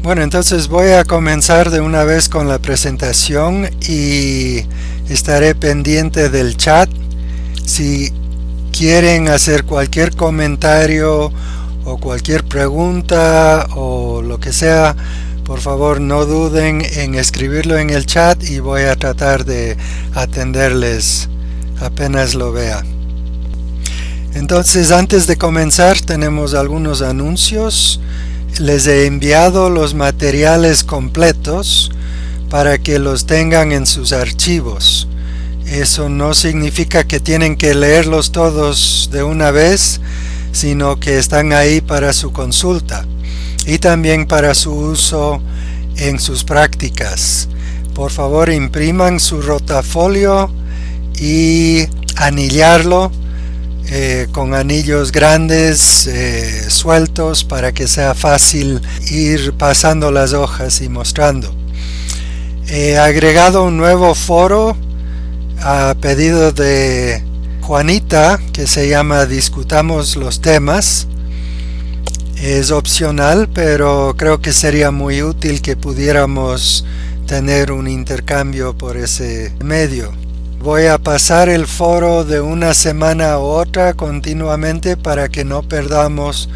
Bueno, entonces voy a comenzar de una vez con la presentación y estaré pendiente del chat. Si quieren hacer cualquier comentario o cualquier pregunta o lo que sea, por favor no duden en escribirlo en el chat y voy a tratar de atenderles apenas lo vea. Entonces, antes de comenzar, tenemos algunos anuncios. Les he enviado los materiales completos para que los tengan en sus archivos. Eso no significa que tienen que leerlos todos de una vez, sino que están ahí para su consulta y también para su uso en sus prácticas. Por favor, impriman su rotafolio y anillarlo con anillos grandes sueltos para que sea fácil ir pasando las hojas y mostrando. He agregado un nuevo foro a pedido de Juanita que se llama Discutamos los temas. Es opcional, pero creo que sería muy útil que pudiéramos tener un intercambio por ese medio. Voy a pasar el foro de una semana a otra continuamente para que no perdamos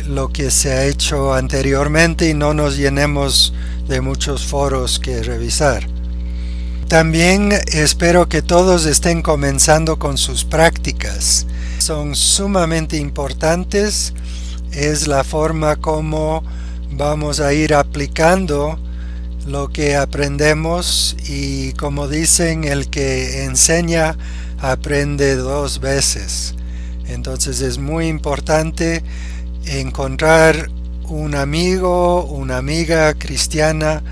lo que se ha hecho anteriormente y no nos llenemos de muchos foros que revisar. También espero que todos estén comenzando con sus prácticas. Son sumamente importantes. Es la forma como vamos a ir aplicando lo que aprendemos y, como dicen, el que enseña aprende dos veces. Entonces es muy importante encontrar un amigo, una amiga cristiana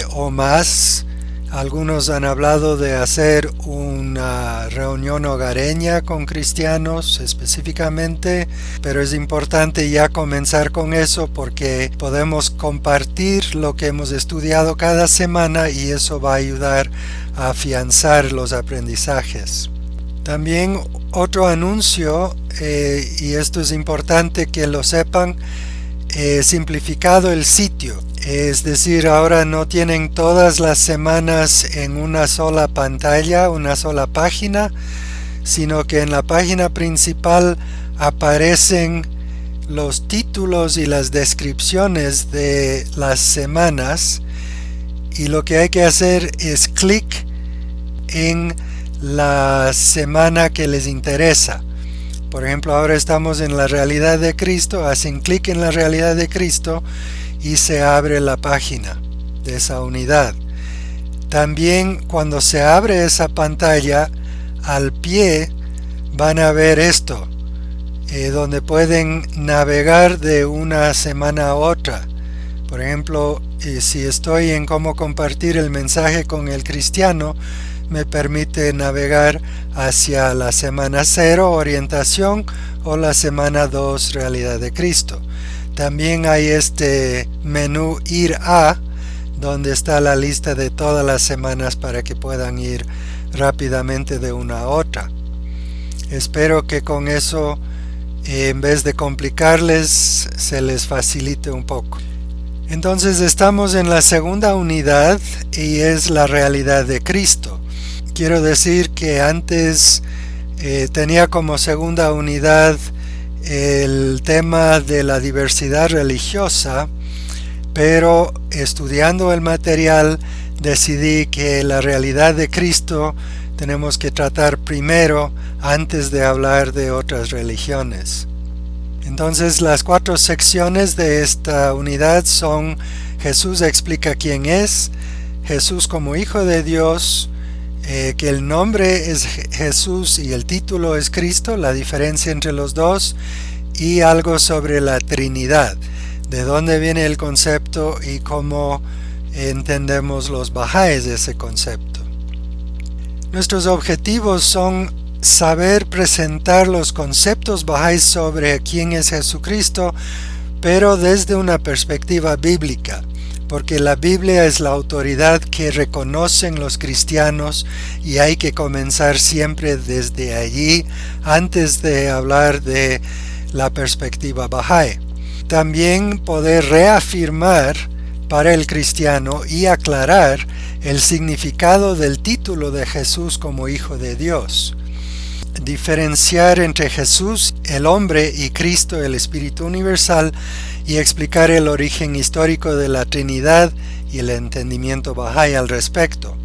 o más. Algunos han hablado de hacer una reunión hogareña con cristianos específicamente, pero es importante ya comenzar con eso porque podemos compartir lo que hemos estudiado cada semana y eso va a ayudar a afianzar los aprendizajes. También otro anuncio, y esto es importante que lo sepan, he simplificado el sitio. Es decir, ahora no tienen todas las semanas en una sola pantalla, una sola página, sino que en la página principal aparecen los títulos y las descripciones de las semanas y lo que hay que hacer es clic en la semana que les interesa. Por ejemplo, ahora estamos en la realidad de Cristo, hacen clic en la realidad de Cristo y se abre la página de esa unidad. También cuando se abre esa pantalla, al pie van a ver esto, donde pueden navegar de una semana a otra. Por ejemplo, si estoy en cómo compartir el mensaje con el cristiano, me permite navegar hacia la semana 0, orientación, o la semana 2, realidad de Cristo. También hay este menú ir a, donde está la lista de todas las semanas para que puedan ir rápidamente de una a otra. Espero que con eso, en vez de complicarles, se les facilite un poco. Entonces estamos en la segunda unidad y es la realidad de Cristo. Quiero decir que antes tenía como segunda unidad el tema de la diversidad religiosa, pero estudiando el material decidí que la realidad de Cristo tenemos que tratar primero antes de hablar de otras religiones. Entonces las 4 secciones de esta unidad son: Jesús explica quién es, Jesús como Hijo de Dios, que el nombre es Jesús y el título es Cristo, la diferencia entre los dos, y algo sobre la Trinidad, de dónde viene el concepto y cómo entendemos los bahá'ís de ese concepto. Nuestros objetivos son saber presentar los conceptos bahá'ís sobre quién es Jesucristo, pero desde una perspectiva bíblica, porque la Biblia es la autoridad que reconocen los cristianos y hay que comenzar siempre desde allí antes de hablar de la perspectiva Bahá'í. también poder reafirmar para el cristiano y aclarar el significado del título de Jesús como Hijo de Dios. Diferenciar entre Jesús, el hombre, y Cristo, el Espíritu Universal, y explicar el origen histórico de la Trinidad y el entendimiento Bahá'í al respecto.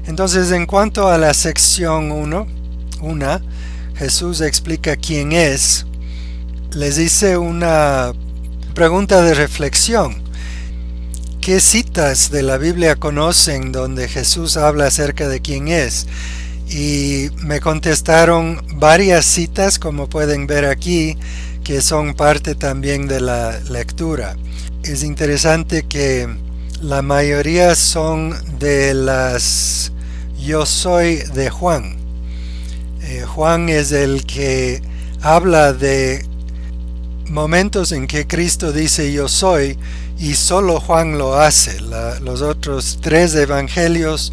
Entonces, en cuanto a la sección 1, Jesús explica quién es. Les hice una pregunta de reflexión. ¿Qué citas de la Biblia conocen donde Jesús habla acerca de quién es? Y me contestaron varias citas, como pueden ver aquí, que son parte también de la lectura. Es interesante que la mayoría son de las yo soy de Juan. Juan es el que habla de momentos en que Cristo dice yo soy, y solo Juan lo hace. Los otros 3 evangelios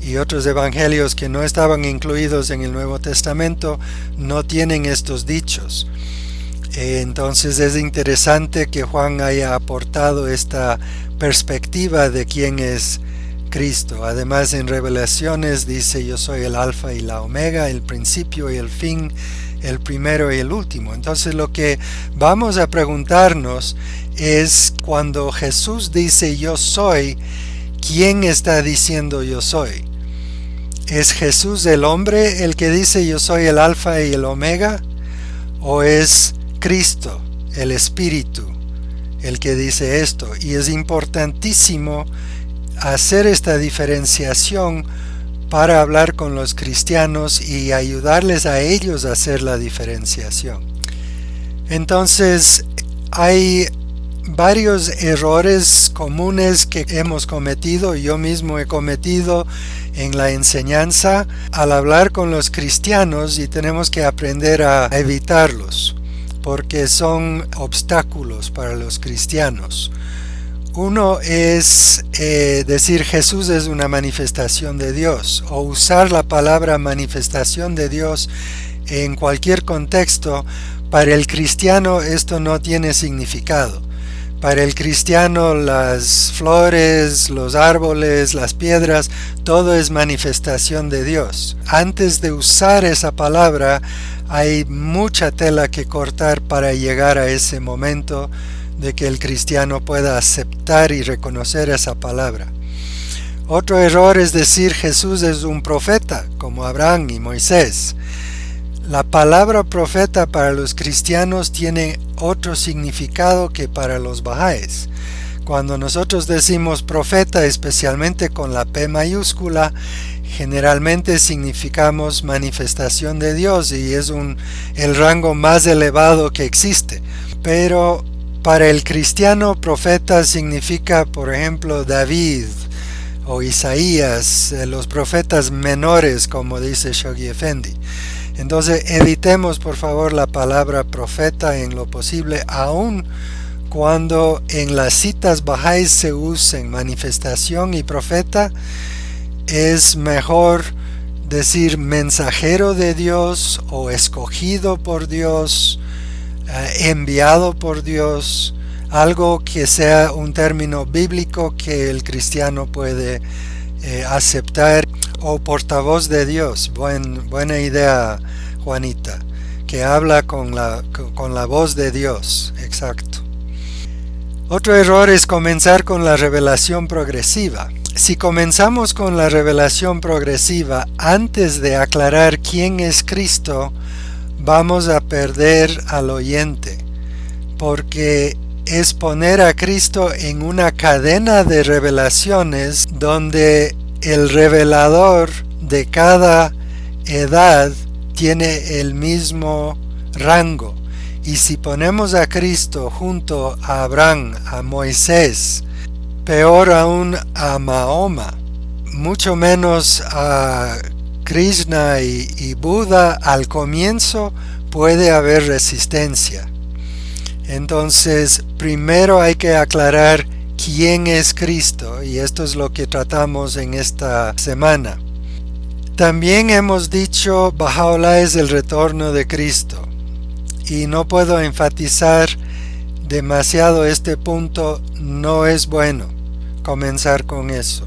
y otros evangelios que no estaban incluidos en el Nuevo Testamento no tienen estos dichos. Entonces es interesante que Juan haya aportado esta perspectiva de quién es Cristo. Además, en Revelaciones dice yo soy el alfa y la omega, el principio y el fin, el primero y el último. Entonces lo que vamos a preguntarnos es, cuando Jesús dice yo soy, ¿quién está diciendo yo soy? ¿Es Jesús el hombre el que dice yo soy el alfa y el omega? ¿O es Cristo, el Espíritu, el que dice esto? Y es importantísimo hacer esta diferenciación para hablar con los cristianos y ayudarles a ellos a hacer la diferenciación. Entonces, hay varios errores comunes que hemos cometido, yo mismo he cometido en la enseñanza al hablar con los cristianos, y tenemos que aprender a evitarlos porque son obstáculos para los cristianos. Uno es decir Jesús es una manifestación de Dios, o usar la palabra manifestación de Dios en cualquier contexto. Para el cristiano esto no tiene significado. Para el cristiano las flores, los árboles, las piedras, todo es manifestación de Dios. Antes de usar esa palabra hay mucha tela que cortar para llegar a ese momento de que el cristiano pueda aceptar y reconocer esa palabra. Otro error es decir Jesús es un profeta, como Abraham y Moisés. La palabra profeta para los cristianos tiene otro significado que para los bahá'ís. Cuando nosotros decimos profeta, especialmente con la P mayúscula, generalmente significamos manifestación de Dios, y es el rango más elevado que existe. Pero para el cristiano, profeta significa, por ejemplo, David o Isaías, los profetas menores, como dice Shoghi Effendi. Entonces evitemos por favor la palabra profeta en lo posible, aun cuando en las citas bahá'ís se usen manifestación y profeta. Es mejor decir mensajero de Dios, o escogido por Dios, enviado por Dios, algo que sea un término bíblico que el cristiano puede aceptar, o portavoz de Dios. Buena idea, Juanita, que habla con la voz de Dios. Exacto. Otro error es comenzar con la revelación progresiva. Si comenzamos con la revelación progresiva antes de aclarar quién es Cristo, vamos a perder al oyente, porque es poner a Cristo en una cadena de revelaciones donde el revelador de cada edad tiene el mismo rango. Y si ponemos a Cristo junto a Abraham, a Moisés, peor aún a Mahoma, mucho menos a Krishna y Buda, al comienzo puede haber resistencia. Entonces, primero hay que aclarar quién es Cristo, y esto es lo que tratamos en esta semana. También hemos dicho Baha'u'lláh es el retorno de Cristo, y no puedo enfatizar demasiado este punto, no es bueno comenzar con eso.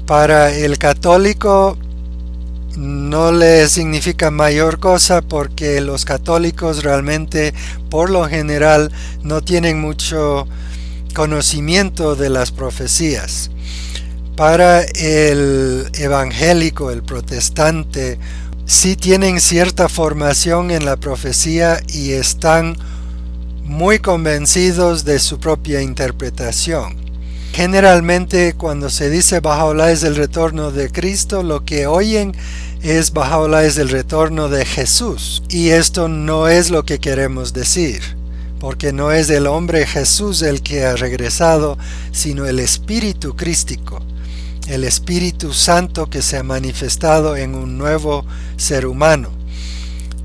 Para el católico no le significa mayor cosa porque los católicos realmente por lo general no tienen mucho conocimiento de las profecías. Para el evangélico, el protestante, sí tienen cierta formación en la profecía y están muy convencidos de su propia interpretación. Generalmente cuando se dice Bahá'u'lláh es el retorno de Cristo, lo que oyen es Bahá'u'lláh es el retorno de Jesús. Y esto no es lo que queremos decir, porque no es el hombre Jesús el que ha regresado, sino el Espíritu Crístico, el Espíritu Santo que se ha manifestado en un nuevo ser humano,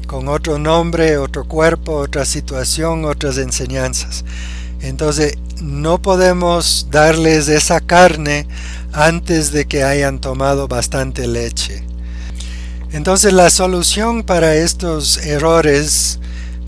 con otro nombre, otro cuerpo, otra situación, otras enseñanzas. Entonces no podemos darles esa carne antes de que hayan tomado bastante leche. Entonces la solución para estos errores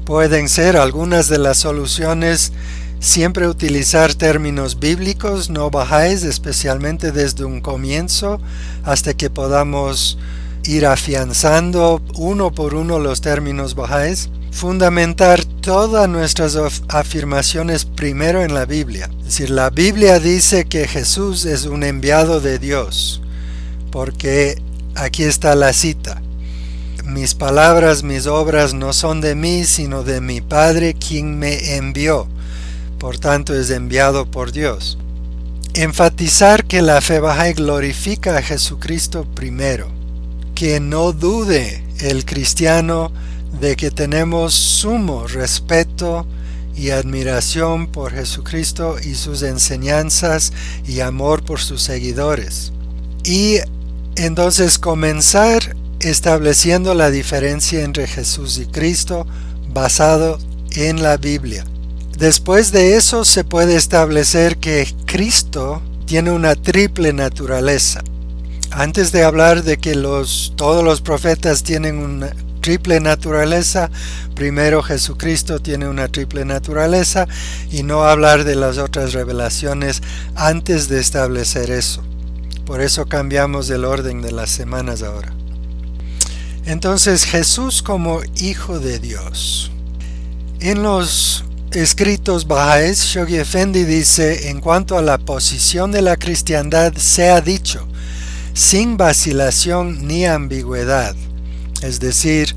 pueden ser, algunas de las soluciones, siempre utilizar términos bíblicos, no bajáis, especialmente desde un comienzo hasta que podamos ir afianzando uno por uno los términos bajáis. Fundamentar todas nuestras afirmaciones primero en la Biblia. Es decir, la Biblia dice que Jesús es un enviado de Dios, porque aquí está la cita: mis palabras, mis obras no son de mí, sino de mi Padre quien me envió. Por tanto, es enviado por Dios. Enfatizar que la fe bahá'í glorifica a Jesucristo primero. Que no dude el cristiano de que tenemos sumo respeto y admiración por Jesucristo y sus enseñanzas y amor por sus seguidores. Y entonces comenzar estableciendo la diferencia entre Jesús y Cristo basado en la Biblia. Después de eso se puede establecer que Cristo tiene una triple naturaleza. Antes de hablar de que todos los profetas tienen una triple naturaleza, primero Jesucristo tiene una triple naturaleza, y no hablar de las otras revelaciones antes de establecer eso. Por eso cambiamos el orden de las semanas ahora. Entonces, Jesús como Hijo de Dios. En los escritos bahá'ís, Shoghi Effendi dice: en cuanto a la posición de la cristiandad, se ha dicho, sin vacilación ni ambigüedad. Es decir,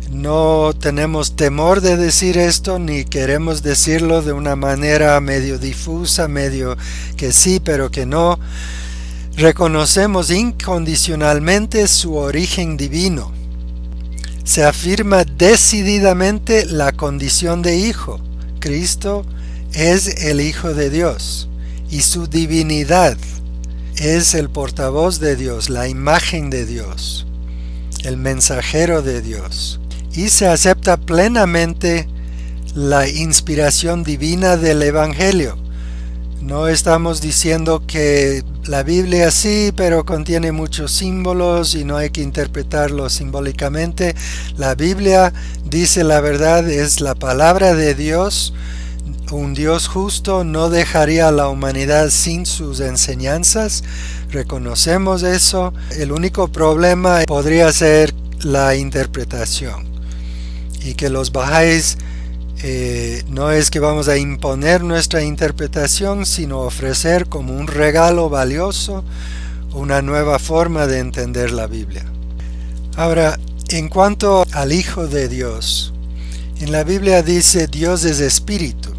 no tenemos temor de decir esto, ni queremos decirlo de una manera medio difusa, medio que sí, pero que no. Reconocemos incondicionalmente su origen divino. Se afirma decididamente la condición de hijo. Cristo es el Hijo de Dios, y su divinidad es el portavoz de Dios, la imagen de Dios, el mensajero de Dios. Y se acepta plenamente la inspiración divina del Evangelio. No estamos diciendo que la Biblia sí, pero contiene muchos símbolos y no hay que interpretarlo simbólicamente. La Biblia dice la verdad, es la palabra de Dios. Un Dios justo no dejaría a la humanidad sin sus enseñanzas. Reconocemos eso. El único problema podría ser la interpretación. Y que los bahá'ís no es que vamos a imponer nuestra interpretación, sino ofrecer como un regalo valioso una nueva forma de entender la Biblia. Ahora, en cuanto al Hijo de Dios, en la Biblia dice Dios es espíritu,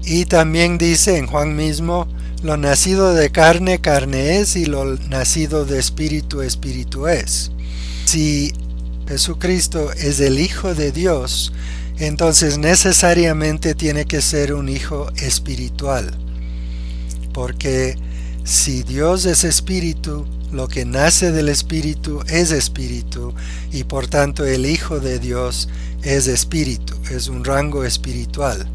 y también dice en Juan mismo, lo nacido de carne, carne es, y lo nacido de espíritu, espíritu es. Si Jesucristo es el Hijo de Dios, entonces necesariamente tiene que ser un hijo espiritual, porque si Dios es espíritu, lo que nace del espíritu, y por tanto el Hijo de Dios es espíritu, es un rango espiritual.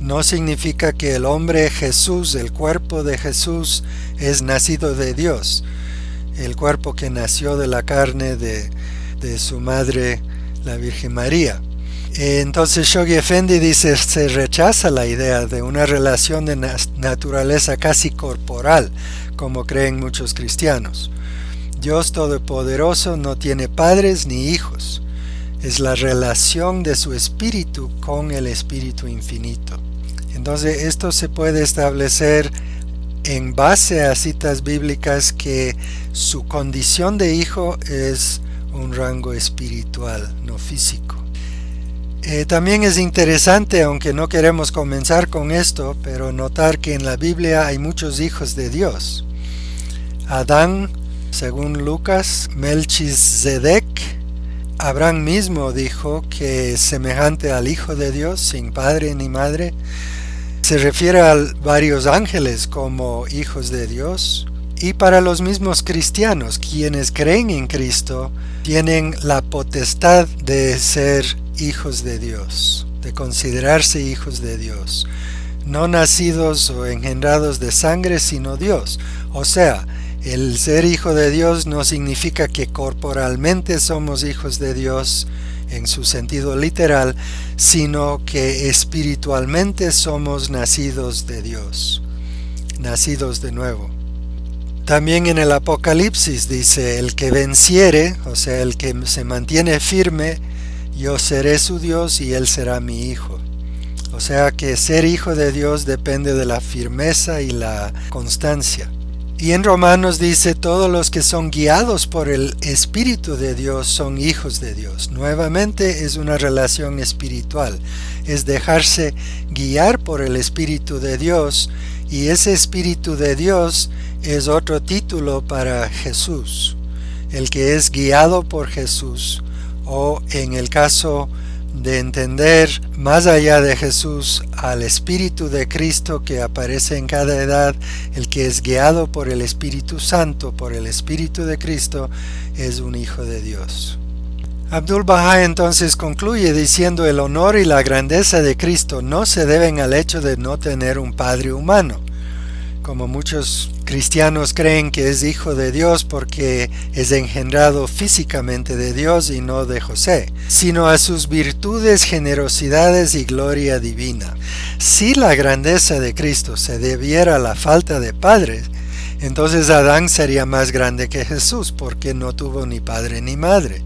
No significa que el hombre Jesús, el cuerpo de Jesús, es nacido de Dios, el cuerpo que nació de la carne de su madre, la Virgen María. Entonces Shoghi Effendi dice, se rechaza la idea de una relación de naturaleza casi corporal, como creen muchos cristianos. Dios Todopoderoso no tiene padres ni hijos. Es la relación de su espíritu con el espíritu infinito. Entonces esto se puede establecer en base a citas bíblicas que su condición de hijo es un rango espiritual, no físico. También es interesante, aunque no queremos comenzar con esto, pero notar que en la Biblia hay muchos hijos de Dios. Adán, según Lucas, Melchizedek. Abraham mismo dijo que es semejante al Hijo de Dios, sin padre ni madre. Se refiere a varios ángeles como hijos de Dios. Y para los mismos cristianos, quienes creen en Cristo, tienen la potestad de ser hijos de Dios, de considerarse hijos de Dios, no nacidos o engendrados de sangre, sino Dios. O sea, el ser hijo de Dios no significa que corporalmente somos hijos de Dios en su sentido literal, sino que espiritualmente somos nacidos de Dios, nacidos de nuevo. También en el Apocalipsis dice, el que venciere, o sea, el que se mantiene firme, yo seré su Dios y él será mi hijo. O sea que ser hijo de Dios depende de la firmeza y la constancia. Y en Romanos dice, todos los que son guiados por el Espíritu de Dios son hijos de Dios. Nuevamente es una relación espiritual, es dejarse guiar por el Espíritu de Dios, y ese Espíritu de Dios es otro título para Jesús, el que es guiado por Jesús, o en el caso de entender más allá de Jesús al Espíritu de Cristo que aparece en cada edad, el que es guiado por el Espíritu Santo, por el Espíritu de Cristo, es un hijo de Dios. Abdul-Bahá entonces concluye diciendo, el honor y la grandeza de Cristo no se deben al hecho de no tener un padre humano, como muchos cristianos creen que es hijo de Dios porque es engendrado físicamente de Dios y no de José, sino a sus virtudes, generosidades y gloria divina. Si la grandeza de Cristo se debiera a la falta de padres, entonces Adán sería más grande que Jesús porque no tuvo ni padre ni madre.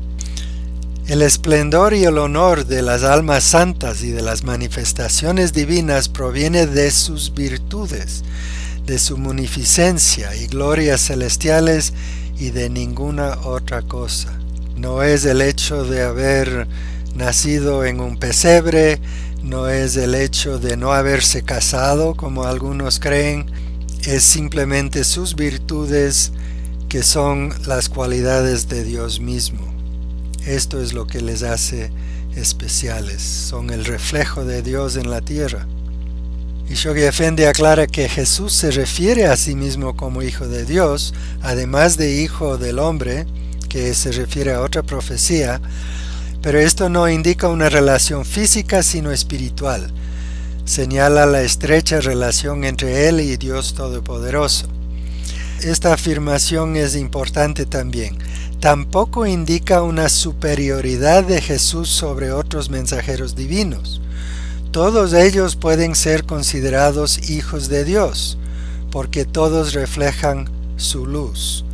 El esplendor y el honor de las almas santas y de las manifestaciones divinas proviene de sus virtudes, de su munificencia y glorias celestiales y de ninguna otra cosa. No es el hecho de haber nacido en un pesebre, no es el hecho de no haberse casado como algunos creen, es simplemente sus virtudes que son las cualidades de Dios mismo. Esto es lo que les hace especiales, son el reflejo de Dios en la tierra. Y Shoghi Effendi aclara que Jesús se refiere a sí mismo como hijo de Dios, además de hijo del hombre, que se refiere a otra profecía, pero esto no indica una relación física sino espiritual. Señala la estrecha relación entre él y Dios Todopoderoso. Esta afirmación es importante también. Tampoco indica una superioridad de Jesús sobre otros mensajeros divinos. Todos ellos pueden ser considerados hijos de Dios, porque todos reflejan su luz.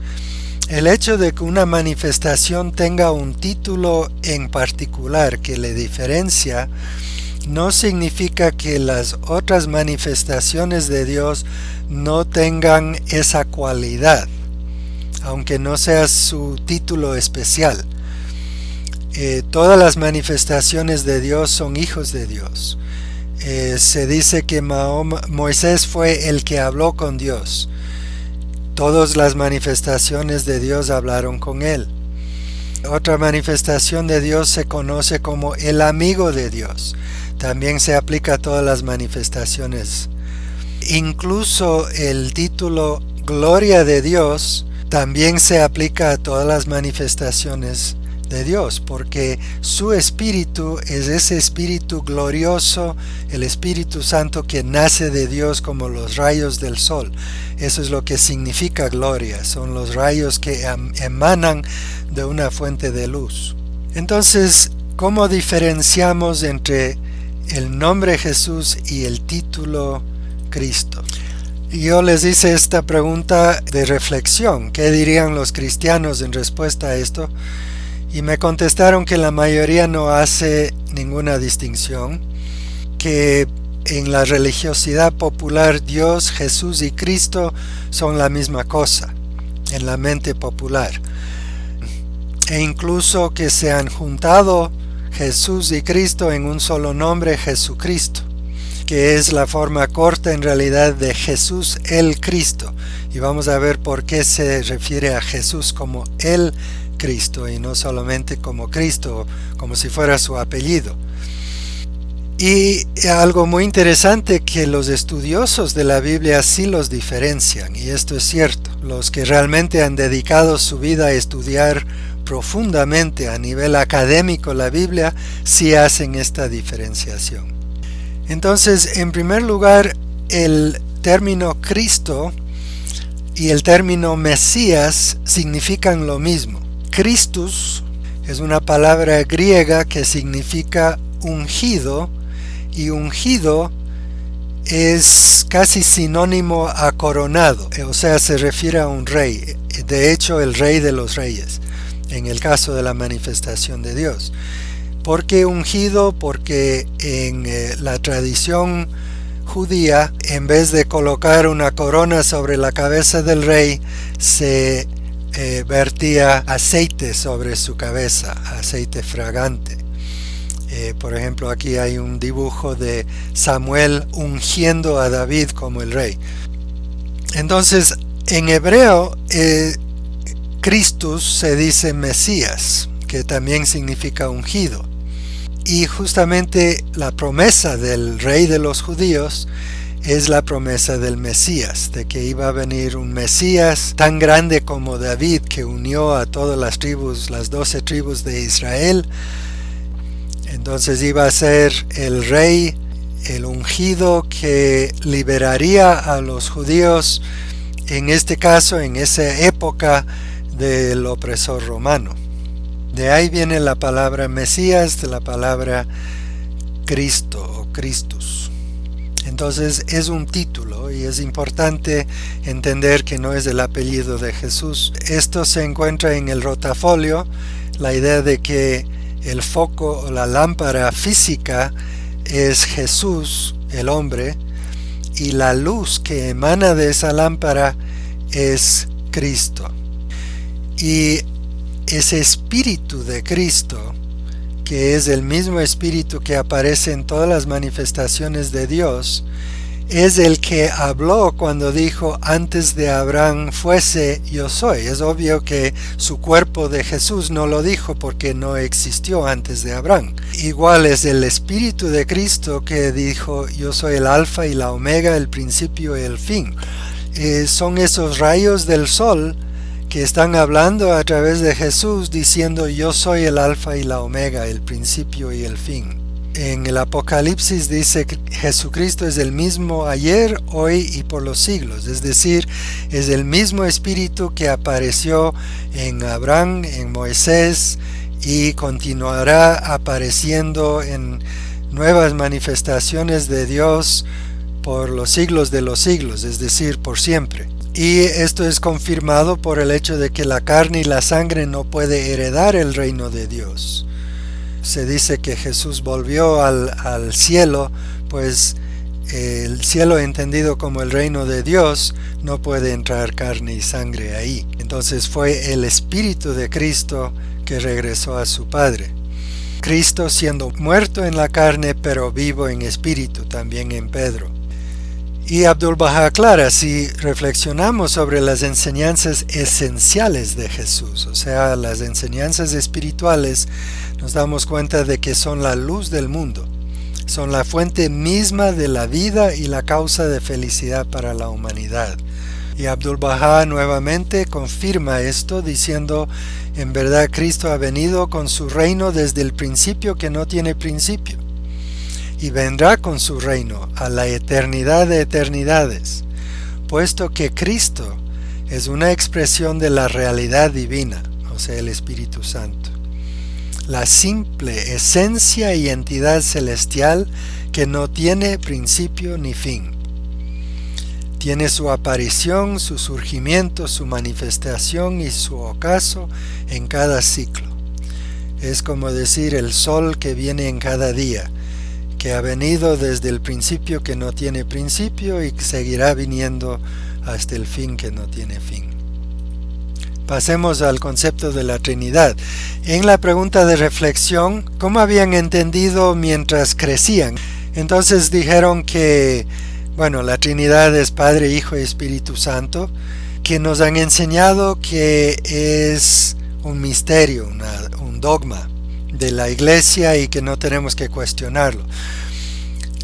El hecho de que una manifestación tenga un título en particular que le diferencia, no significa que las otras manifestaciones de Dios no tengan esa cualidad, aunque no sea su título especial. Todas las manifestaciones de Dios son hijos de Dios. Se dice que Moisés fue el que habló con Dios. Todas las manifestaciones de Dios hablaron con él. Otra manifestación de Dios se conoce como el amigo de Dios. También se aplica a todas las manifestaciones. Incluso el título Gloria de Dios también se aplica a todas las manifestaciones de Dios, porque su espíritu es ese espíritu glorioso, el Espíritu Santo que nace de Dios como los rayos del sol. Eso es lo que significa gloria, son los rayos que emanan de una fuente de luz. Entonces, ¿cómo diferenciamos entre el nombre Jesús y el título Cristo? Y yo les hice esta pregunta de reflexión: ¿qué dirían los cristianos en respuesta a esto? Y me contestaron que la mayoría no hace ninguna distinción, que en la religiosidad popular Dios, Jesús y Cristo son la misma cosa en la mente popular, e incluso que se han juntado Jesús y Cristo en un solo nombre, Jesucristo, que es la forma corta en realidad de Jesús el Cristo. Y vamos a ver por qué se refiere a Jesús como el Cristo y no solamente como Cristo, como si fuera su apellido. Y algo muy interesante, que los estudiosos de la Biblia sí los diferencian, y esto es cierto. Los que realmente han dedicado su vida a estudiar profundamente a nivel académico la Biblia sí hacen esta diferenciación. Entonces, en primer lugar, el término Cristo y el término Mesías significan lo mismo. Christus es una palabra griega que significa ungido, y ungido es casi sinónimo a coronado, o sea, se refiere a un rey, de hecho el rey de los reyes, en el caso de la manifestación de Dios. ¿Por qué ungido? Porque en la tradición judía, en vez de colocar una corona sobre la cabeza del rey, se vertía aceite sobre su cabeza, aceite fragante. Por ejemplo, aquí hay un dibujo de Samuel ungiendo a David como el rey. Entonces, en hebreo, Christus se dice Mesías, que también significa ungido. Y justamente la promesa del rey de los judíos es la promesa del Mesías, de que iba a venir un Mesías tan grande como David, que unió a todas las tribus, las 12 tribus de Israel. Entonces iba a ser el rey, el ungido, que liberaría a los judíos, en este caso, en esa época, del opresor romano. De ahí viene la palabra Mesías, de la palabra Cristo o Christus. Entonces es un título, y es importante entender que no es el apellido de Jesús. Esto se encuentra en el rotafolio, la idea de que el foco o la lámpara física es Jesús, el hombre, y la luz que emana de esa lámpara es Cristo. Y ese espíritu de Cristo, que es el mismo espíritu que aparece en todas las manifestaciones de Dios, es el que habló cuando dijo: antes de Abraham fuese, yo soy. Es obvio que su cuerpo de Jesús no lo dijo porque no existió antes de Abraham. Igual es el espíritu de Cristo que dijo: yo soy el alfa y la omega, el principio y el fin. Son esos rayos del sol que están hablando a través de Jesús, diciendo: yo soy el alfa y la omega, el principio y el fin. En el Apocalipsis dice que Jesucristo es el mismo ayer, hoy y por los siglos. Es decir, es el mismo espíritu que apareció en Abraham, en Moisés, y continuará apareciendo en nuevas manifestaciones de Dios por los siglos de los siglos, es decir, por siempre. Y esto es confirmado por el hecho de que la carne y la sangre no puede heredar el reino de Dios. Se dice que Jesús volvió al cielo, pues el cielo entendido como el reino de Dios no puede entrar carne y sangre ahí. Entonces fue el Espíritu de Cristo que regresó a su Padre. Cristo siendo muerto en la carne pero vivo en espíritu, también en Pedro. Y Abdu'l-Bahá aclara: si reflexionamos sobre las enseñanzas esenciales de Jesús, o sea, las enseñanzas espirituales, nos damos cuenta de que son la luz del mundo, son la fuente misma de la vida y la causa de felicidad para la humanidad. Y Abdu'l-Bahá nuevamente confirma esto diciendo: en verdad Cristo ha venido con su reino desde el principio que no tiene principio, y vendrá con su reino a la eternidad de eternidades, puesto que Cristo es una expresión de la realidad divina, o sea, el Espíritu Santo. la simple esencia y entidad celestial que no tiene principio ni fin. Tiene su aparición, su surgimiento, su manifestación y su ocaso en cada ciclo. Es como decir el sol que viene en cada día, que ha venido desde el principio que no tiene principio y seguirá viniendo hasta el fin que no tiene fin. Pasemos al concepto de la Trinidad. En la pregunta de reflexión, ¿cómo habían entendido mientras crecían? Entonces dijeron que, la Trinidad es Padre, Hijo y Espíritu Santo, que nos han enseñado que es un misterio, un dogma de la Iglesia y que no tenemos que cuestionarlo.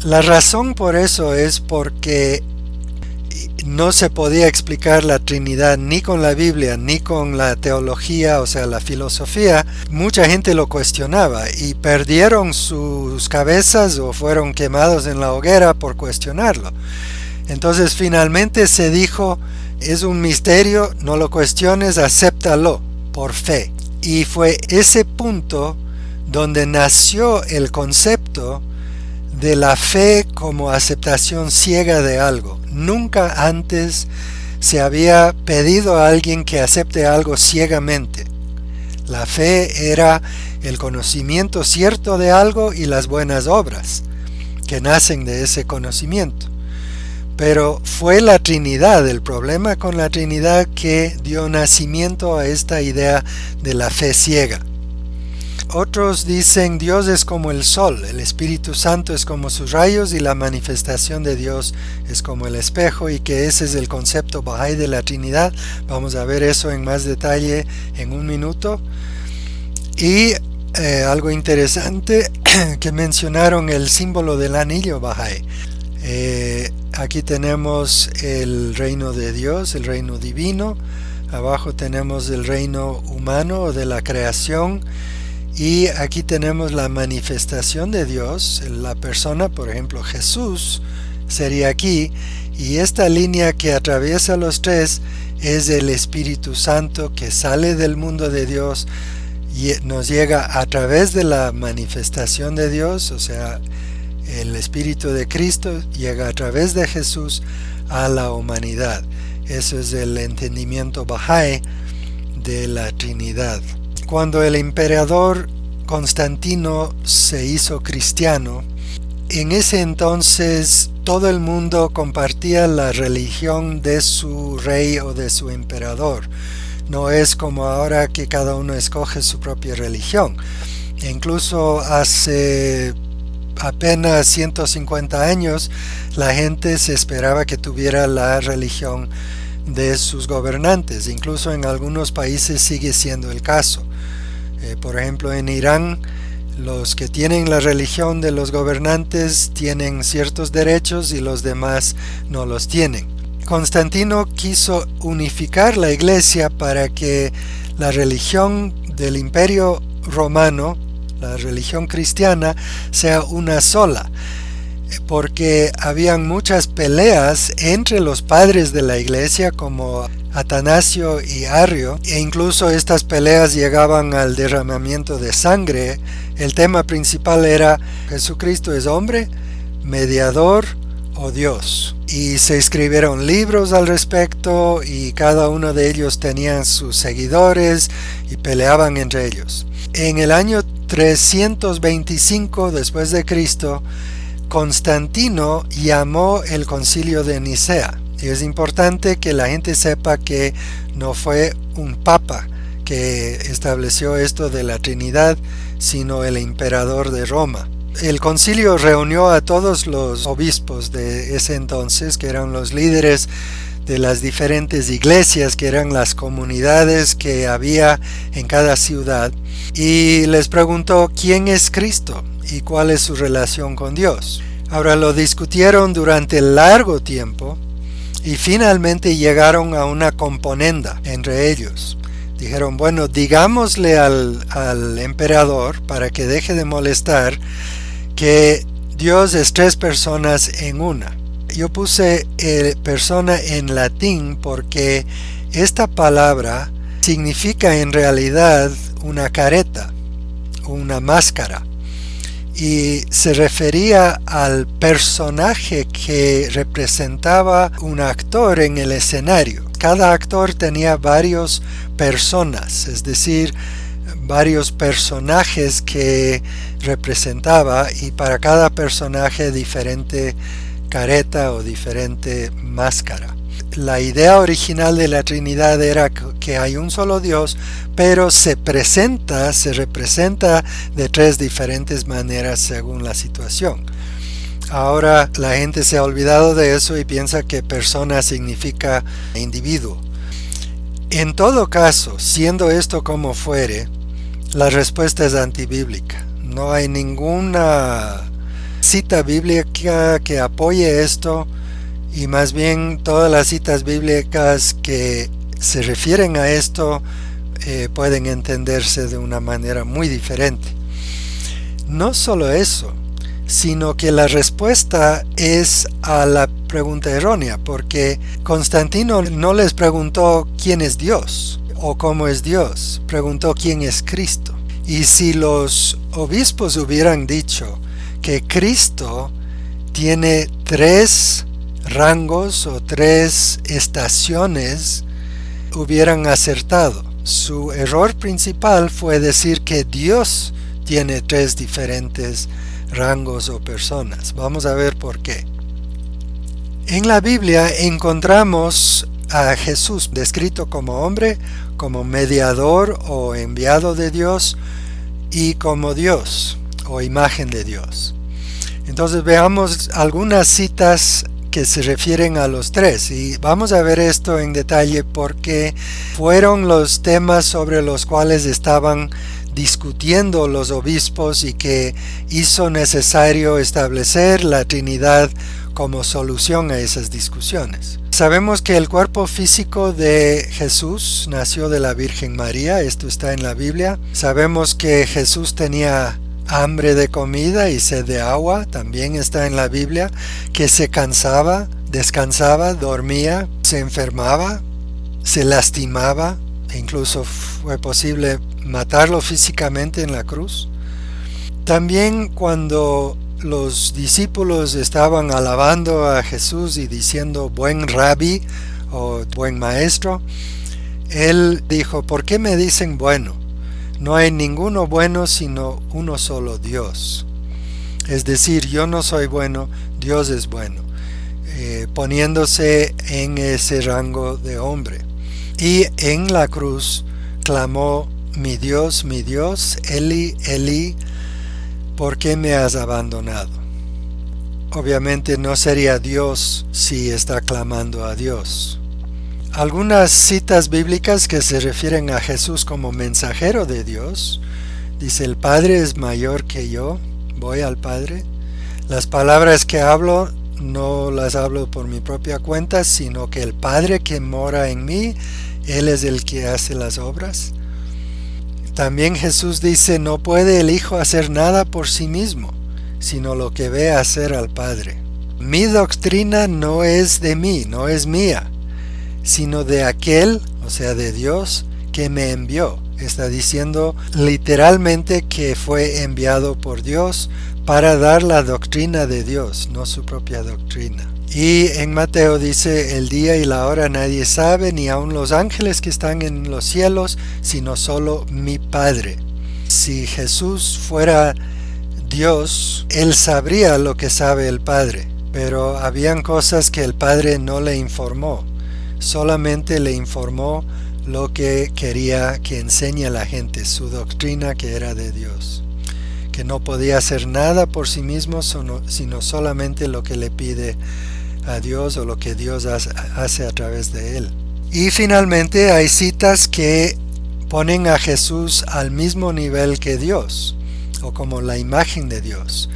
La razón por eso es porque no se podía explicar la Trinidad ni con la Biblia ni con la teología, o sea, la filosofía. Mucha gente lo cuestionaba y perdieron sus cabezas o fueron quemados en la hoguera por cuestionarlo. Entonces finalmente se dijo, es un misterio, no lo cuestiones, acéptalo por fe. Y fue ese punto donde nació el concepto de la fe como aceptación ciega de algo. Nunca antes se había pedido a alguien que acepte algo ciegamente. La fe era el conocimiento cierto de algo y las buenas obras que nacen de ese conocimiento. Pero fue la Trinidad, el problema con la Trinidad, que dio nacimiento a esta idea de la fe ciega. Otros dicen Dios es como el sol, el Espíritu Santo es como sus rayos y la manifestación de Dios es como el espejo, y que ese es el concepto Bahá'í de la Trinidad. Vamos a ver eso en más detalle en un minuto. Y algo interesante que mencionaron el símbolo del anillo Bahá'í. Aquí tenemos el reino de Dios, el reino divino. Abajo tenemos el reino humano o de la creación. Y aquí tenemos la manifestación de Dios, la persona, por ejemplo, Jesús, sería aquí. Y esta línea que atraviesa los tres es el Espíritu Santo que sale del mundo de Dios y nos llega a través de la manifestación de Dios, o sea, el Espíritu de Cristo llega a través de Jesús a la humanidad. Eso es el entendimiento Bahá'í de la Trinidad. Cuando el emperador Constantino se hizo cristiano, en ese entonces todo el mundo compartía la religión de su rey o de su emperador. No es como ahora que cada uno escoge su propia religión. Incluso hace apenas 150 años la gente se esperaba que tuviera la religión de sus gobernantes. Incluso en algunos países sigue siendo el caso. Por ejemplo, en Irán, los que tienen la religión de los gobernantes tienen ciertos derechos y los demás no los tienen. Constantino quiso unificar la iglesia para que la religión del Imperio Romano, la religión cristiana, sea una sola, porque habían muchas peleas entre los padres de la iglesia como Atanasio y Arrio, e incluso estas peleas llegaban al derramamiento de sangre. El tema principal era: ¿Jesucristo es hombre, mediador o Dios? Y se escribieron libros al respecto y cada uno de ellos tenían sus seguidores y peleaban entre ellos. En el año 325 después de Cristo, Constantino llamó el Concilio de Nicea. Y es importante que la gente sepa que no fue un papa que estableció esto de la Trinidad, sino el emperador de Roma. El concilio reunió a todos los obispos de ese entonces, que eran los líderes de las diferentes iglesias, que eran las comunidades que había en cada ciudad, y les preguntó quién es Cristo y cuál es su relación con Dios. Ahora lo discutieron durante largo tiempo y finalmente llegaron a una componenda entre ellos. Dijeron, bueno, digámosle al emperador, para que deje de molestar, que Dios es tres personas en una. Yo puse persona en latín porque esta palabra significa en realidad una careta una máscara. Y se refería al personaje que representaba un actor en el escenario. Cada actor tenía varias personas, es decir, varios personajes que representaba, y para cada personaje diferente careta o diferente máscara. La idea original de la Trinidad era que hay un solo Dios, pero se representa de tres diferentes maneras según la situación. Ahora la gente se ha olvidado de eso y piensa que persona significa individuo. En todo caso, siendo esto como fuere, la respuesta es antibíblica. No hay ninguna cita bíblica que apoye esto, y más bien todas las citas bíblicas que se refieren a esto pueden entenderse de una manera muy diferente. No solo eso, sino que la respuesta es a la pregunta errónea, porque Constantino no les preguntó quién es Dios o cómo es Dios, preguntó quién es Cristo. Y si los obispos hubieran dicho que Cristo tiene tres rangos o tres estaciones, hubieran acertado. Su error principal fue decir que Dios tiene tres diferentes rangos o personas. Vamos a ver por qué. En la Biblia encontramos a Jesús descrito como hombre, como mediador o enviado de Dios, y como Dios o imagen de Dios. Entonces veamos algunas citas que se refieren a los tres, y vamos a ver esto en detalle porque fueron los temas sobre los cuales estaban discutiendo los obispos y que hizo necesario establecer la Trinidad como solución a esas discusiones. Sabemos que el cuerpo físico de Jesús nació de la Virgen María, esto está en la Biblia. Sabemos que Jesús tenía hambre de comida y sed de agua, también está en la Biblia, que se cansaba, descansaba, dormía, se enfermaba, se lastimaba, e incluso fue posible matarlo físicamente en la cruz. También cuando los discípulos estaban alabando a Jesús y diciendo buen rabí o buen maestro, él dijo, ¿por qué me dicen bueno? No hay ninguno bueno sino uno solo, Dios. Es decir, yo no soy bueno, Dios es bueno, poniéndose en ese rango de hombre. Y en la cruz clamó, mi Dios, Eli, Eli, ¿por qué me has abandonado? Obviamente no sería Dios si está clamando a Dios. Algunas citas bíblicas que se refieren a Jesús como mensajero de Dios. Dice, el Padre es mayor que yo, voy al Padre. Las palabras que hablo no las hablo por mi propia cuenta, sino que el Padre que mora en mí, Él es el que hace las obras. También Jesús dice, no puede el Hijo hacer nada por sí mismo, sino lo que ve hacer al Padre. Mi doctrina no es de mí, no es mía, sino de aquel, o sea, de Dios, que me envió. Está diciendo literalmente que fue enviado por Dios para dar la doctrina de Dios, no su propia doctrina. Y en Mateo dice, el día y la hora nadie sabe, ni aun los ángeles que están en los cielos, sino solo mi Padre. Si Jesús fuera Dios, Él sabría lo que sabe el Padre, pero habían cosas que el Padre no le informó. Solamente le informó lo que quería que enseñe a la gente, su doctrina que era de Dios, que no podía hacer nada por sí mismo, sino solamente lo que le pide a Dios o lo que Dios hace a través de él. Y finalmente hay citas que ponen a Jesús al mismo nivel que Dios, o como la imagen de Dios.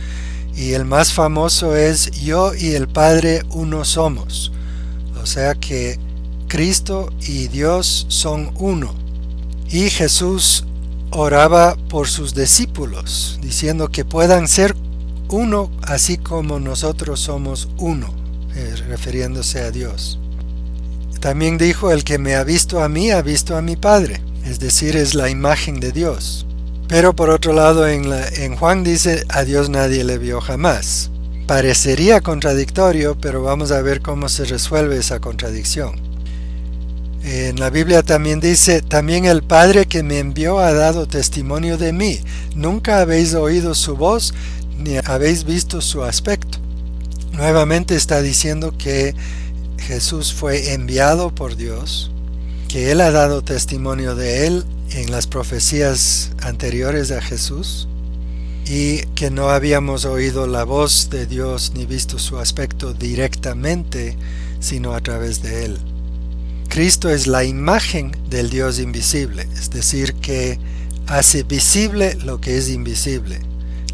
Y el más famoso es, yo y el Padre uno somos. O sea que Cristo y Dios son uno. Y Jesús oraba por sus discípulos, diciendo que puedan ser uno así como nosotros somos uno, refiriéndose a Dios. También dijo, el que me ha visto a mí, ha visto a mi Padre, es decir, es la imagen de Dios. Pero por otro lado en Juan dice, a Dios nadie le vio jamás. Parecería contradictorio, pero vamos a ver cómo se resuelve esa contradicción. En la Biblia también dice, también el Padre que me envió ha dado testimonio de mí. Nunca habéis oído su voz, ni habéis visto su aspecto. Nuevamente está diciendo que Jesús fue enviado por Dios, que Él ha dado testimonio de Él en las profecías anteriores a Jesús, y que no habíamos oído la voz de Dios ni visto su aspecto directamente, sino a través de Él. Cristo es la imagen del Dios invisible, es decir, que hace visible lo que es invisible,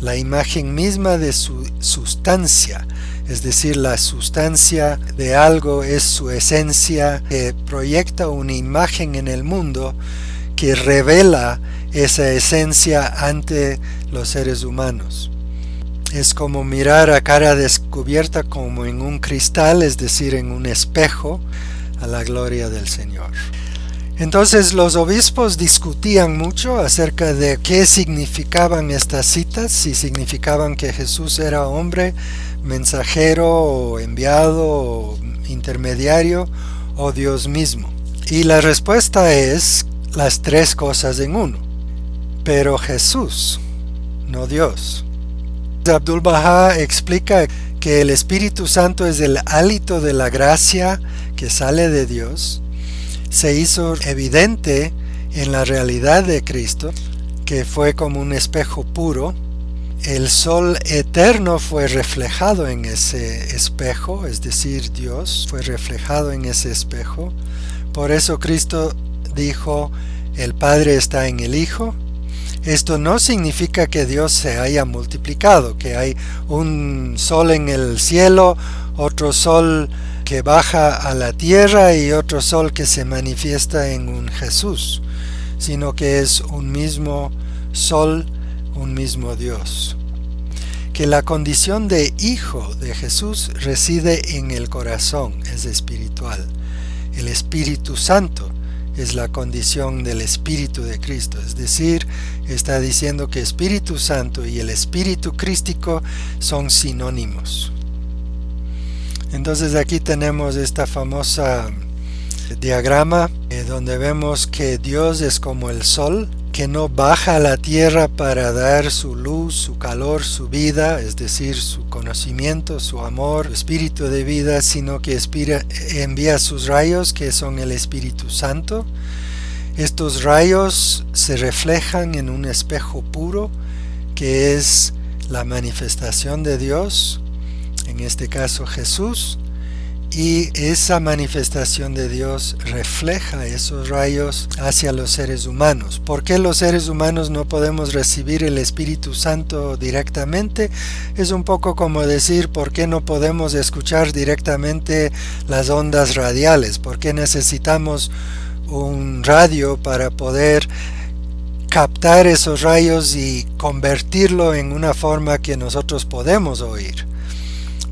la imagen misma de su sustancia, es decir, la sustancia de algo es su esencia, que proyecta una imagen en el mundo que revela esa esencia ante los seres humanos. Es como mirar a cara descubierta como en un cristal, es decir, en un espejo, a la gloria del Señor. Entonces los obispos discutían mucho acerca de qué significaban estas citas, si significaban que Jesús era hombre, mensajero o enviado o intermediario o Dios mismo. Y la respuesta es las tres cosas en uno. Pero Jesús, no Dios. Abdul-Bahá explica que el Espíritu Santo es el hálito de la gracia que sale de Dios. Se hizo evidente en la realidad de Cristo, que fue como un espejo puro. El sol eterno fue reflejado en ese espejo, es decir, Dios fue reflejado en ese espejo. Por eso Cristo dijo, el Padre está en el Hijo. Esto no significa que Dios se haya multiplicado, que hay un sol en el cielo, otro sol que baja a la tierra y otro sol que se manifiesta en un Jesús, sino que es un mismo sol, un mismo Dios. Que la condición de hijo de Jesús reside en el corazón, es espiritual. El Espíritu Santo es la condición del Espíritu de Cristo, es decir, está diciendo que Espíritu Santo y el Espíritu Crístico son sinónimos. Entonces aquí tenemos esta famosa diagrama donde vemos que Dios es como el sol, que no baja a la tierra para dar su luz, su calor, su vida, es decir, su conocimiento, su amor, su espíritu de vida, sino que envía sus rayos, que son el Espíritu Santo. Estos rayos se reflejan en un espejo puro, que es la manifestación de Dios, en este caso Jesús, y esa manifestación de Dios refleja esos rayos hacia los seres humanos. ¿Por qué los seres humanos no podemos recibir el Espíritu Santo directamente? Es un poco como decir, ¿por qué no podemos escuchar directamente las ondas radiales? ¿Por qué necesitamos un radio para poder captar esos rayos y convertirlo en una forma que nosotros podemos oír?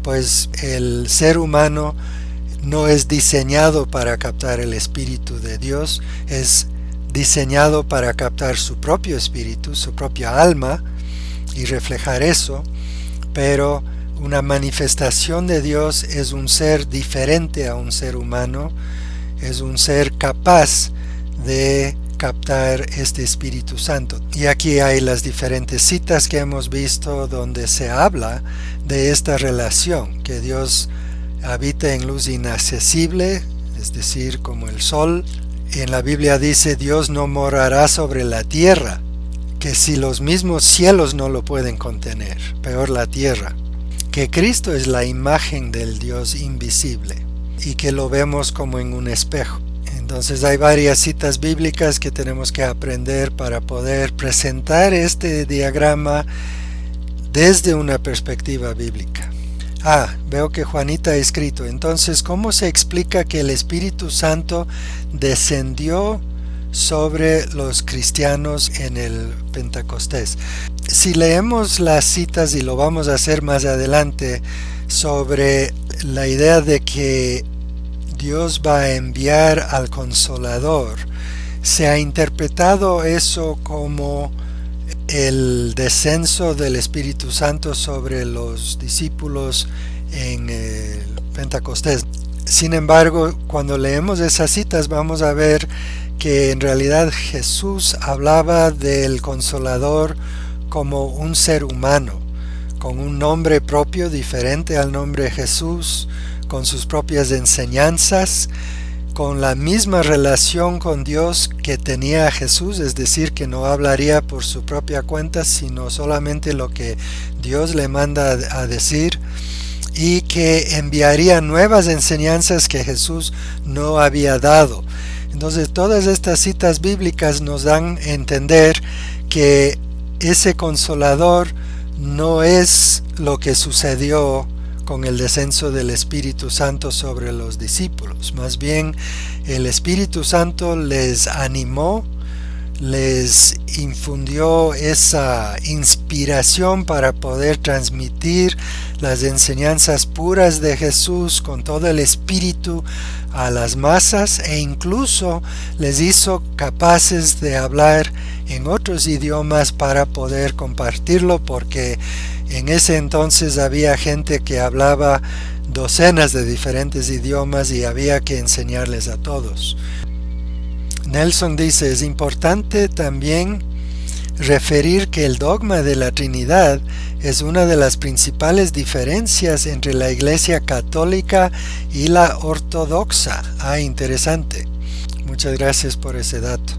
Pues el ser humano no es diseñado para captar el Espíritu de Dios, es diseñado para captar su propio espíritu, su propia alma y reflejar eso, pero una manifestación de Dios es un ser diferente a un ser humano, es un ser capaz de captar este Espíritu Santo. Y aquí hay las diferentes citas que hemos visto donde se habla de esta relación, que Dios habita en luz inaccesible, es decir, como el sol. En la Biblia dice, Dios no morará sobre la tierra, que si los mismos cielos no lo pueden contener, peor la tierra. Que Cristo es la imagen del Dios invisible y que lo vemos como en un espejo. Entonces hay varias citas bíblicas que tenemos que aprender para poder presentar este diagrama desde una perspectiva bíblica. Veo que Juanita ha escrito. Entonces, ¿cómo se explica que el Espíritu Santo descendió sobre los cristianos en el Pentecostés? Si leemos las citas, y lo vamos a hacer más adelante, sobre la idea de que Dios va a enviar al Consolador, se ha interpretado eso como el descenso del Espíritu Santo sobre los discípulos en el Pentecostés. Sin embargo, cuando leemos esas citas vamos a ver que en realidad Jesús hablaba del Consolador como un ser humano, con un nombre propio diferente al nombre de Jesús, con sus propias enseñanzas, con la misma relación con Dios que tenía Jesús, es decir, que no hablaría por su propia cuenta, sino solamente lo que Dios le manda a decir, y que enviaría nuevas enseñanzas que Jesús no había dado. Entonces, todas estas citas bíblicas nos dan a entender que ese Consolador no es lo que sucedió con el descenso del Espíritu Santo sobre los discípulos. Más bien, el Espíritu Santo les animó, les infundió esa inspiración para poder transmitir las enseñanzas puras de Jesús con todo el espíritu a las masas, e incluso les hizo capaces de hablar en otros idiomas para poder compartirlo, porque en ese entonces había gente que hablaba docenas de diferentes idiomas y había que enseñarles a todos. Nelson dice, es importante también referir que el dogma de la Trinidad es una de las principales diferencias entre la Iglesia Católica y la Ortodoxa. Interesante. Muchas gracias por ese dato.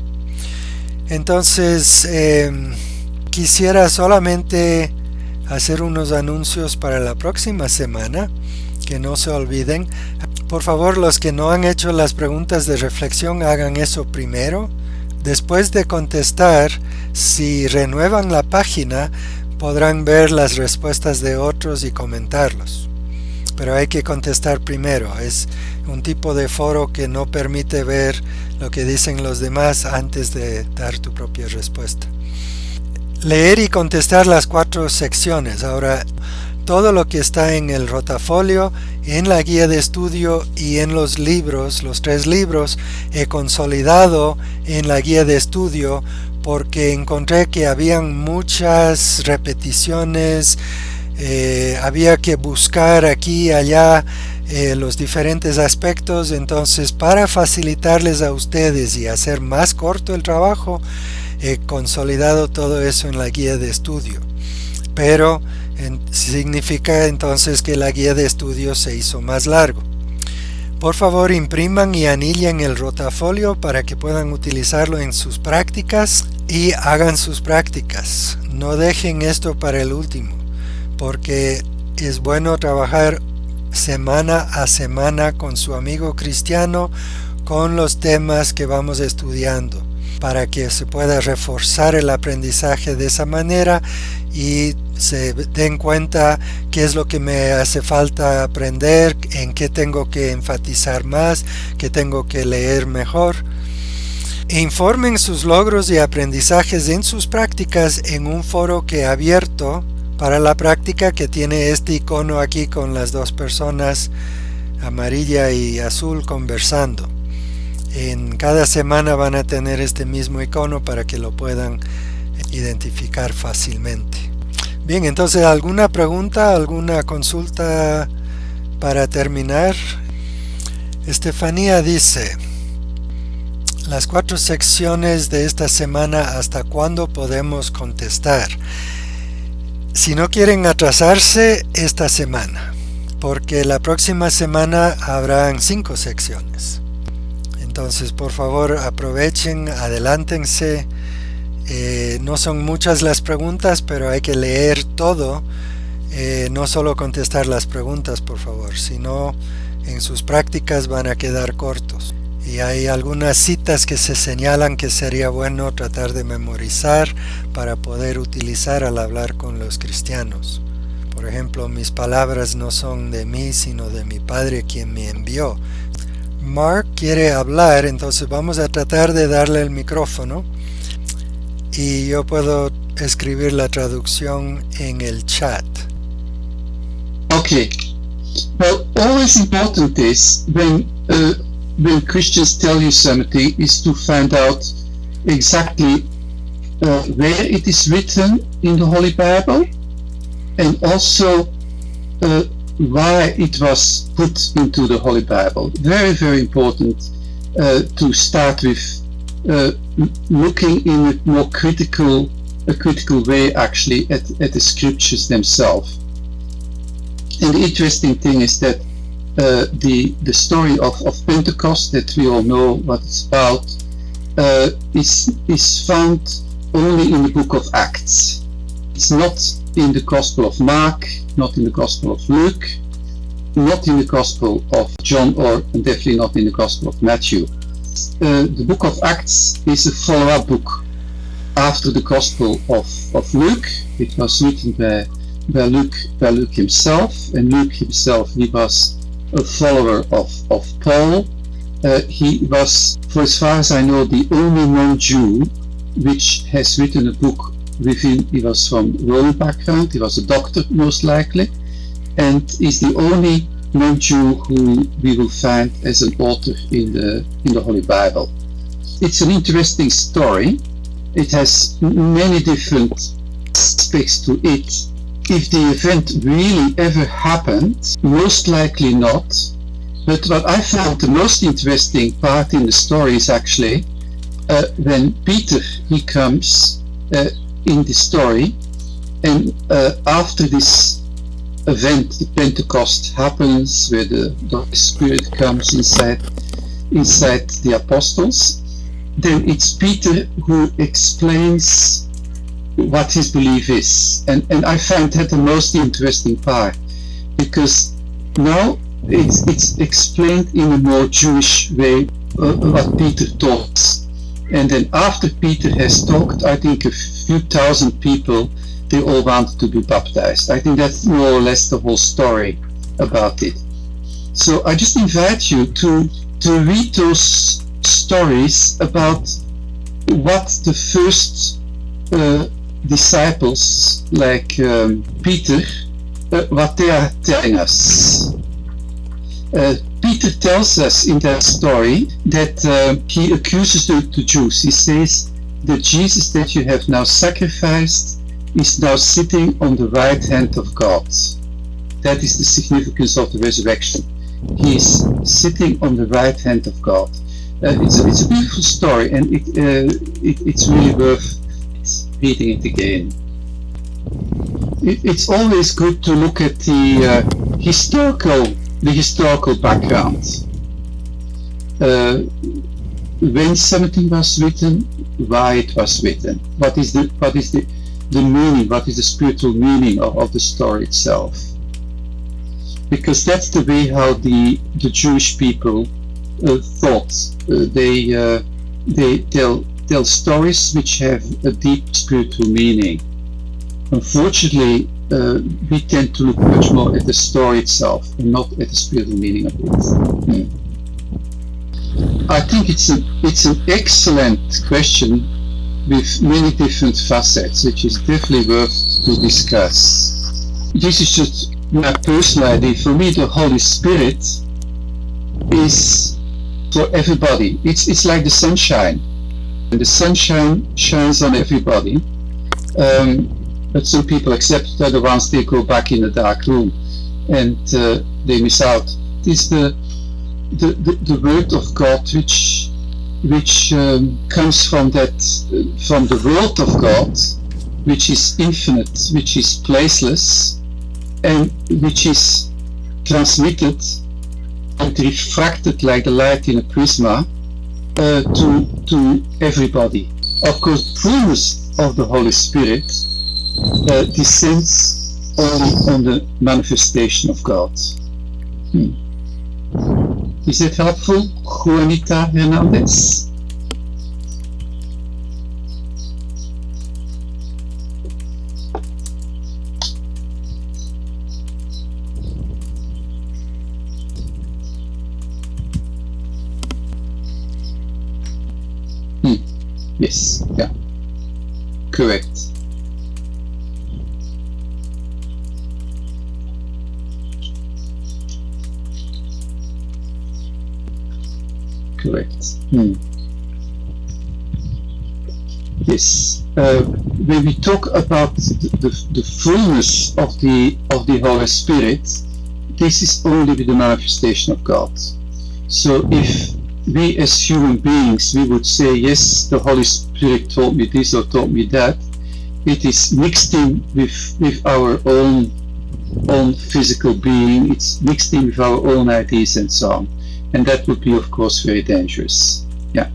Entonces, quisiera solamente hacer unos anuncios para la próxima semana, que no se olviden. Por favor, los que no han hecho las preguntas de reflexión, hagan eso primero. Después de contestar, si renuevan la página, podrán ver las respuestas de otros y comentarlos. Pero hay que contestar primero. Es un tipo de foro que no permite ver lo que dicen los demás antes de dar tu propia respuesta. Leer y contestar las 4 secciones. Ahora, todo lo que está en el rotafolio, en la guía de estudio y en los libros, los 3 libros, he consolidado en la guía de estudio porque encontré que habían muchas repeticiones, había que buscar aquí y allá los diferentes aspectos. Entonces, para facilitarles a ustedes y hacer más corto el trabajo, he consolidado todo eso en la guía de estudio. Pero significa entonces que la guía de estudio se hizo más largo. Por favor, impriman y anillen el rotafolio para que puedan utilizarlo en sus prácticas y hagan sus prácticas. No dejen esto para el último, porque es bueno trabajar semana a semana con su amigo cristiano con los temas que vamos estudiando, para que se pueda reforzar el aprendizaje de esa manera y se den cuenta qué es lo que me hace falta aprender, en qué tengo que enfatizar más, qué tengo que leer mejor. Informen sus logros y aprendizajes en sus prácticas en un foro que he abierto para la práctica, que tiene este icono aquí con las 2 personas, amarilla y azul, conversando. En cada semana van a tener este mismo icono para que lo puedan identificar fácilmente. Bien, entonces, ¿alguna pregunta, alguna consulta para terminar? Estefanía dice, las 4 secciones de esta semana, ¿hasta cuándo podemos contestar? Si no quieren atrasarse, esta semana, porque la próxima semana habrán 5 secciones. Entonces, por favor, aprovechen, adelántense. No son muchas las preguntas, pero hay que leer todo, no solo contestar las preguntas, por favor, sino en sus prácticas van a quedar cortos. Y hay algunas citas que se señalan que sería bueno tratar de memorizar para poder utilizar al hablar con los cristianos. Por ejemplo, mis palabras no son de mí, sino de mi Padre quien me envió. Mark quiere hablar, entonces vamos a tratar de darle el micrófono. Y yo puedo escribir la traducción en el chat. Okay. Well, all is important is when Christians tell you something is to find out exactly where it is written in the Holy Bible, and also why it was put into the Holy Bible. Very, very important to start with looking in a more critical way actually at the scriptures themselves. And the interesting thing is that the story of Pentecost, that we all know what it's about, is found only in the book of Acts. It's not in the Gospel of Mark, not in the Gospel of Luke, not in the Gospel of John, or definitely not in the Gospel of Matthew. The book of Acts is a follow-up book after the Gospel of Luke. It was written by Luke himself, and Luke himself, he was a follower of Paul. He was, for as far as I know, the only non-Jew which has written a book within. He was from Roman background, he was a doctor most likely, and is the only non-Jew who we will find as an author in the Holy Bible. It's an interesting story. It has many different aspects to it. If the event really ever happened, most likely not. But what I found the most interesting part in the story is actually when Peter, he comes in the story, and after this event, the Pentecost happens, where the Holy Spirit comes inside the apostles, then it's Peter who explains what his belief is, and I find that the most interesting part, because now it's explained in a more Jewish way what Peter taught, and then after Peter has talked, I think a few thousand people, they all wanted to be baptized. I think that's more or less the whole story about it. So I just invite you to read those stories about what the first disciples, like Peter, what they are telling us. Peter tells us in that story that he accuses the Jews. He says that Jesus that you have now sacrificed is now sitting on the right hand of God. That is the significance of the resurrection. He is sitting on the right hand of God. It's a beautiful story, and it's really worth reading it again. It's always good to look at the historical background. When something was written, why it was written, what is the meaning, what is the spiritual meaning of the story itself. Because that's the way how the Jewish people thought. They tell stories which have a deep spiritual meaning. Unfortunately, we tend to look much more at the story itself and not at the spiritual meaning of it. I think it's an excellent question with many different facets, which is definitely worth to discuss. This is just my personal idea. For me, the Holy Spirit is for everybody. It's like the sunshine. And the sunshine shines on everybody. But some people accept it, other ones they go back in a dark room and they miss out. It's the word of God which comes from the world of God, which is infinite, which is placeless, and which is transmitted and refracted like the light in a prisma to everybody. Of course, the fullness of the Holy Spirit descends only on the manifestation of God. Is that helpful, Juanita Hernandez? Yes, yeah, correct. Correct. Yes. When we talk about the fullness of the Holy Spirit, this is only with the manifestation of God. So if we as human beings, we would say, yes, the Holy Spirit taught me this or taught me that, it is mixed in with our own physical being, it's mixed in with our own ideas and so on. And that would be, of course, very dangerous. Yeah.